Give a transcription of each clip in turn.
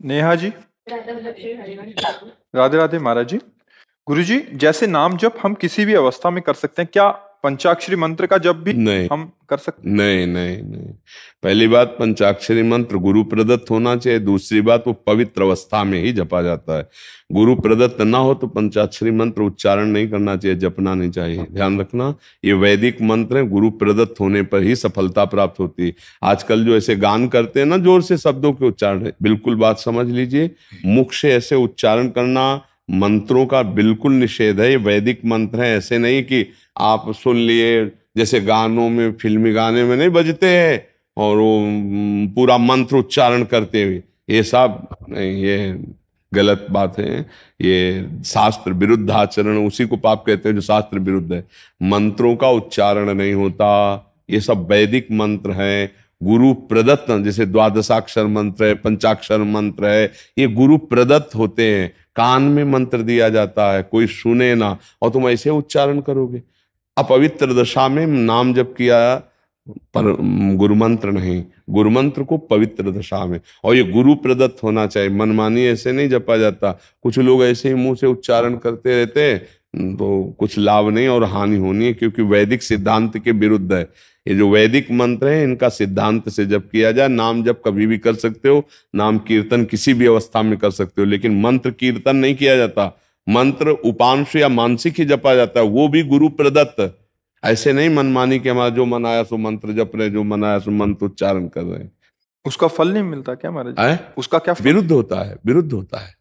नेहा जी। राधे राधे महाराज जी। गुरु जी, जैसे नाम जप हम किसी भी अवस्था में कर सकते हैं, क्या पंचाक्षरी मंत्र का जप भी नहीं हम कर सकते नहीं नहीं नहीं। पहली बात, पंचाक्षरी मंत्र गुरु प्रदत्त होना चाहिए। दूसरी बात, वो पवित्र अवस्था में ही जपा जाता है। गुरु प्रदत्त ना हो तो पंचाक्षरी मंत्र उच्चारण नहीं करना चाहिए, जपना नहीं चाहिए। ध्यान रखना, ये वैदिक मंत्र है, गुरु प्रदत्त होने पर ही सफलता प्राप्त होती है। आजकल जो ऐसे गान करते हैं ना जोर से शब्दों के उच्चारण, बिल्कुल बात समझ लीजिए। मुख से ऐसे उच्चारण करना मंत्रों का बिल्कुल निषेध है। ये वैदिक मंत्र है, ऐसे नहीं कि आप सुन लिए जैसे गानों में, फिल्मी गाने में नहीं बजते हैं और वो पूरा मंत्र उच्चारण करते हुए, ये सब नहीं, ये गलत बात है। ये शास्त्र विरुद्ध आचरण, उसी को पाप कहते हैं जो शास्त्र विरुद्ध है। मंत्रों का उच्चारण नहीं होता, ये सब वैदिक मंत्र हैं, गुरु प्रदत्त। जैसे द्वादशाक्षर मंत्र है, पंचाक्षर मंत्र है, ये गुरु प्रदत्त होते हैं। कान में मंत्र दिया जाता है, कोई सुने ना, और तुम ऐसे उच्चारण करोगे। अपवित्र दशा में नाम जप किया, पर गुरु मंत्र नहीं। गुरु मंत्र को पवित्र दशा में, और ये गुरु प्रदत्त होना चाहिए। मनमानी ऐसे नहीं जपा जाता। कुछ लोग ऐसे ही मुंह से उच्चारण करते रहते हैं, तो कुछ लाभ नहीं और हानि होनी है, क्योंकि वैदिक सिद्धांत के विरुद्ध है। ये जो वैदिक मंत्र है, इनका सिद्धांत से जप किया जाए। नाम जप कभी भी कर सकते हो, नाम कीर्तन किसी भी अवस्था में कर सकते हो, लेकिन मंत्र कीर्तन नहीं किया जाता। मंत्र उपांश या मानसिक ही जपा जाता है, वो भी गुरु प्रदत्त। ऐसे नहीं मनमानी के हमारा जो मन आया सो मंत्र जप रहे, जो मन आया सो मंत्र उच्चारण कर रहे हैं। उसका फल नहीं मिलता क्या महाराज जी? है उसका क्या फल? विरुद्ध होता है, विरुद्ध होता है।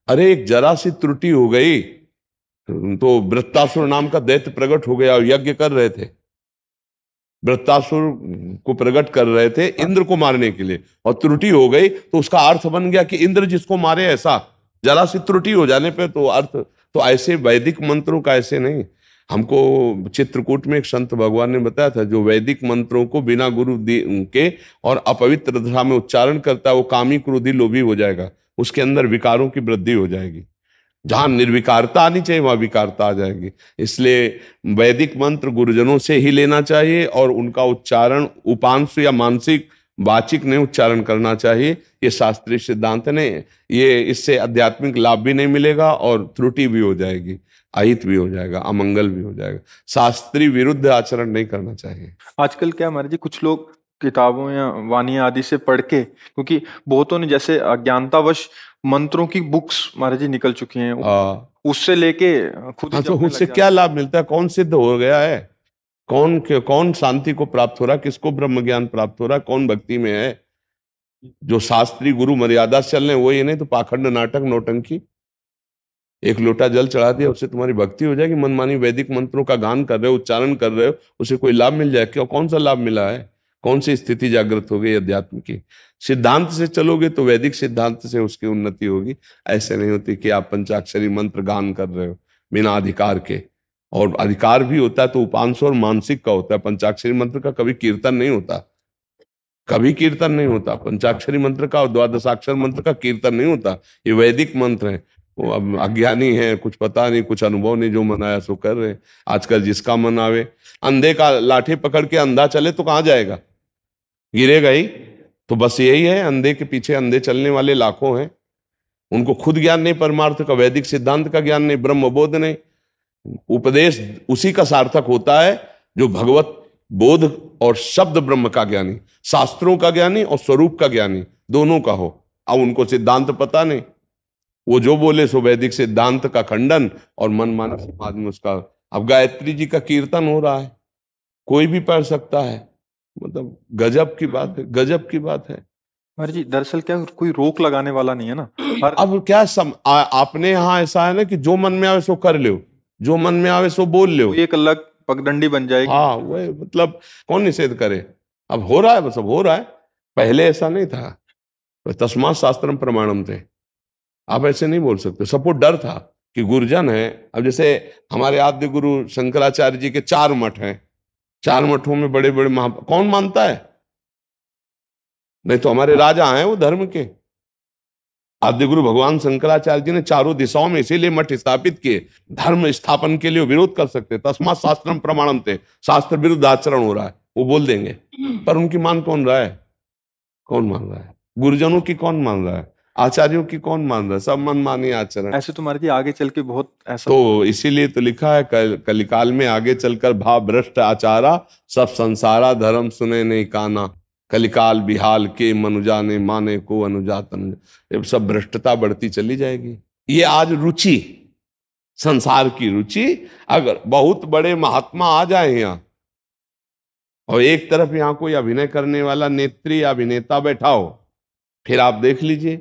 अरे एक जरा सी त्रुटि हो गई तो वृत्तासुर नाम का दैत्य प्रकट हो गया और यज्ञ कर रहे थे। वृत्तासुर को प्रकट कर रहे थे इंद्र को मारने के लिए, और त्रुटि हो गई तो उसका अर्थ बन गया कि इंद्र जिसको मारे। ऐसा जरा सी त्रुटि हो जाने पे तो अर्थ, तो ऐसे वैदिक मंत्रों का ऐसे नहीं। हमको चित्रकूट में एक संत भगवान ने बताया था, जो वैदिक मंत्रों को बिना गुरु के और अपवित्र दशा में उच्चारण करता है, वो कामी क्रोधी लोभी हो जाएगा, उसके अंदर विकारों की वृद्धि हो जाएगी। जहां निर्विकारता आनी चाहिए वहां विकारता आ जाएगी। इसलिए वैदिक मंत्र गुरुजनों से ही लेना चाहिए, और उनका उच्चारण उपांश या मानसिक वाचिक नहीं उच्चारण करना चाहिए। ये शास्त्रीय सिद्धांत नहीं, ये इससे आध्यात्मिक लाभ भी नहीं मिलेगा और त्रुटि भी हो जाएगी, अहित भी हो जाएगा, अमंगल भी हो जाएगा। शास्त्रीय विरुद्ध आचरण नहीं करना चाहिए। आजकल क्या महाराज जी, कुछ लोग किताबों या वाणी आदि से पढ़ के, क्योंकि बहुतों ने जैसे अज्ञानतावश मंत्रों की बुक्स महाराज जी निकल चुकी हैं, आ, उससे लेके खुद ही हाँ, तो जपने उससे लग क्या जाते लाभ मिलता है? कौन सिद्ध हो गया है? कौन शांति को प्राप्त हो रहा है? किसको ब्रह्म ज्ञान प्राप्त हो रहा है? कौन भक्ति में है? जो शास्त्री गुरु मर्यादा से चल रहे हैं वो, ये नहीं तो पाखंड, नाटक, नौटंकी। एक लोटा जल चढ़ा दिया उससे तुम्हारी भक्ति हो जाएगी? मनमानी वैदिक मंत्रों का गान कर रहे हो, उच्चारण कर रहे हो, उसे कोई लाभ मिल जाए क्या? कौन सा लाभ मिला है? कौन सी स्थिति जागृत हो गई अध्यात्म की? सिद्धांत से चलोगे तो वैदिक सिद्धांत से उसकी उन्नति होगी। ऐसे नहीं होती कि आप पंचाक्षरी मंत्र गान कर रहे हो बिना अधिकार के। और अधिकार भी होता है तो उपांश और मानसिक का होता है। पंचाक्षरी मंत्र का कभी कीर्तन नहीं होता, कभी कीर्तन नहीं होता। पंचाक्षरी मंत्र का और द्वादशाक्षर मंत्र का कीर्तन नहीं होता। ये वैदिक मंत्र है। वो अब अज्ञानी है, कुछ पता नहीं, कुछ अनुभव नहीं, जो मन आया सो कर रहे हैं। आजकल जिसका मन आवे, अंधे का लाठी पकड़ के अंधा चले तो कहाँ जाएगा? गिरेगा ही। तो बस यही है, अंधे के पीछे अंधे चलने वाले लाखों हैं। उनको खुद ज्ञान नहीं, परमार्थ का, वैदिक सिद्धांत का ज्ञान नहीं, ब्रह्म बोध नहीं। उपदेश उसी का सार्थक होता है जो भगवत बोध और शब्द ब्रह्म का ज्ञानी, शास्त्रों का ज्ञानी और स्वरूप का ज्ञानी दोनों का हो। अब उनको सिद्धांत पता नहीं, वो जो बोले सो वैदिक सिद्धांत का खंडन, और मनमाना समाज में उसका। अब गायत्री जी का कीर्तन हो रहा है, कोई भी पढ़ सकता है। मतलब गजब की बात है, गजब की बात है। महाराज जी। दरअसल क्या, कोई रोक लगाने वाला नहीं है ना। अब क्या आपने यहाँ ऐसा है ना कि जो मन में आवे सो कर लो, जो मन में आवे सो बोल लो। कोई एक अलग पगडंडी बन जाएगी। हाँ, वो मतलब कौन निषेध करे? अब हो रहा है, बस अब हो रहा है। पहले ऐसा नहीं था। तस्मात् शास्त्रम प्रमाणम थे। आप ऐसे नहीं बोल सकते। सबको डर था कि गुरुजन है। अब जैसे हमारे आद्य गुरु शंकराचार्य जी के 4 मठ हैं, 4 मठों में बड़े बड़े कौन मानता है? नहीं तो हमारे राजा हैं वो धर्म के। आद्य गुरु भगवान शंकराचार्य जी ने चारों दिशाओं में इसीलिए मठ स्थापित किए, धर्म स्थापन के लिए। विरोध कर सकते, तस्मात् शास्त्रम प्रमाणम थे। शास्त्र विरुद्ध आचरण हो रहा है वो बोल देंगे, पर उनकी मान कौन रहा है? कौन मान रहा है? गुरुजनों की कौन मान रहा है? आचार्यों की कौन मान रहा है? सब मनमानी आचरण। ऐसे तो महाराज जी आगे चल के बहुत ऐसा तो इसीलिए तो लिखा है कलिकाल में आगे चलकर भाव भ्रष्ट आचारा, सब संसारा धर्म सुने नहीं काना, कलिकाल बिहाल के मनुजा ने माने को अनुजातन। ये सब भ्रष्टता बढ़ती चली जाएगी। ये आज रुचि, संसार की रुचि, अगर बहुत बड़े महात्मा आ जाए यहाँ और एक तरफ यहाँ कोई अभिनय करने वाला नेत्री या अभिनेता बैठा हो, फिर आप देख लीजिए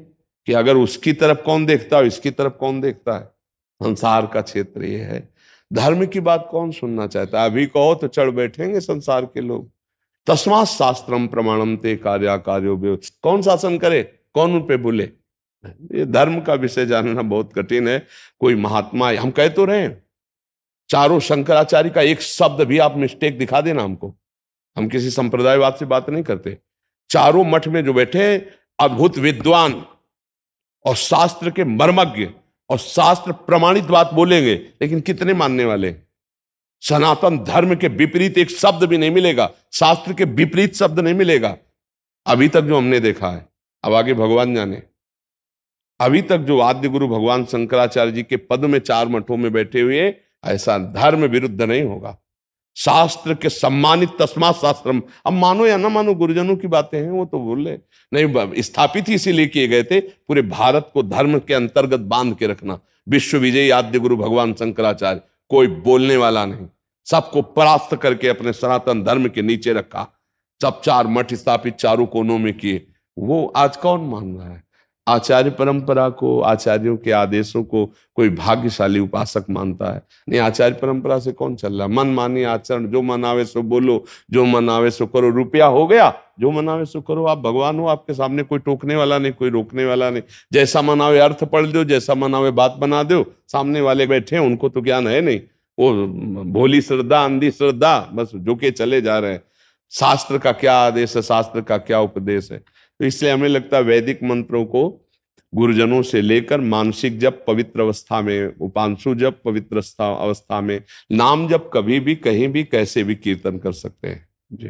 कि अगर उसकी तरफ कौन देखता है, इसकी तरफ कौन देखता है। संसार का क्षेत्र ये है। धर्म की बात कौन सुनना चाहता है? अभी कहो तो चढ़ बैठेंगे संसार के लोग। तस्मात् शास्त्रम प्रमाणम ते कार्या कार्यो व्यो। कौन शासन करे, कौन उन पे बोले? ये धर्म का विषय जानना बहुत कठिन है। कोई महात्मा, हम कह तो रहे हैं, चारों शंकराचार्य का एक शब्द भी आप मिस्टेक दिखा देना हमको, हम किसी संप्रदायवाद से बात नहीं करते। चारों मठ में जो बैठे अद्भुत विद्वान और शास्त्र के मर्मज्ञ और शास्त्र प्रमाणित बात बोलेंगे, लेकिन कितने मानने वाले? सनातन धर्म के विपरीत एक शब्द भी नहीं मिलेगा, शास्त्र के विपरीत शब्द नहीं मिलेगा अभी तक जो हमने देखा है। अब आगे भगवान जाने। अभी तक जो आद्य गुरु भगवान शंकराचार्य जी के पद में 4 मठों में बैठे हुए, ऐसा धर्म विरुद्ध नहीं होगा। शास्त्र के सम्मानित तस्मात् शास्त्रम। अब मानो या ना मानो, गुरुजनों की बातें हैं, वो तो बोले नहीं, स्थापित ही इसीलिए किए गए थे पूरे भारत को धर्म के अंतर्गत बांध के रखना। विश्व विजयी आद्य गुरु भगवान शंकराचार्य, कोई बोलने वाला नहीं, सबको परास्त करके अपने सनातन धर्म के नीचे रखा। सब 4 मठ स्थापित चारों कोनों में किए। वो आज कौन मान रहा है? आचार्य परंपरा को, आचार्यों के आदेशों को कोई भाग्यशाली उपासक मानता है? नहीं, आचार्य परंपरा से कौन चल रहा? मनमानी आचरण, जो मनावे सो बोलो, जो मनावे सो करो। रुपया हो गया, जो मनावे सो करो। आप भगवान हो, आपके सामने कोई टोकने वाला नहीं, कोई रोकने वाला नहीं। जैसा मनावे अर्थ पढ़ दो, जैसा मनावे बात बना दो। सामने वाले बैठे हैं, उनको तो ज्ञान है नहीं, वो भोली श्रद्धा, अंधी श्रद्धा, बस झुके चले जा रहे हैं। शास्त्र का क्या आदेश है, शास्त्र का क्या उपदेश है? तो इसलिए हमें लगता है वैदिक मंत्रों को गुरुजनों से लेकर मानसिक जप पवित्र अवस्था में, उपांशु जप पवित्र अवस्था में, नाम जप कभी भी कहीं भी कैसे भी कीर्तन कर सकते हैं जी।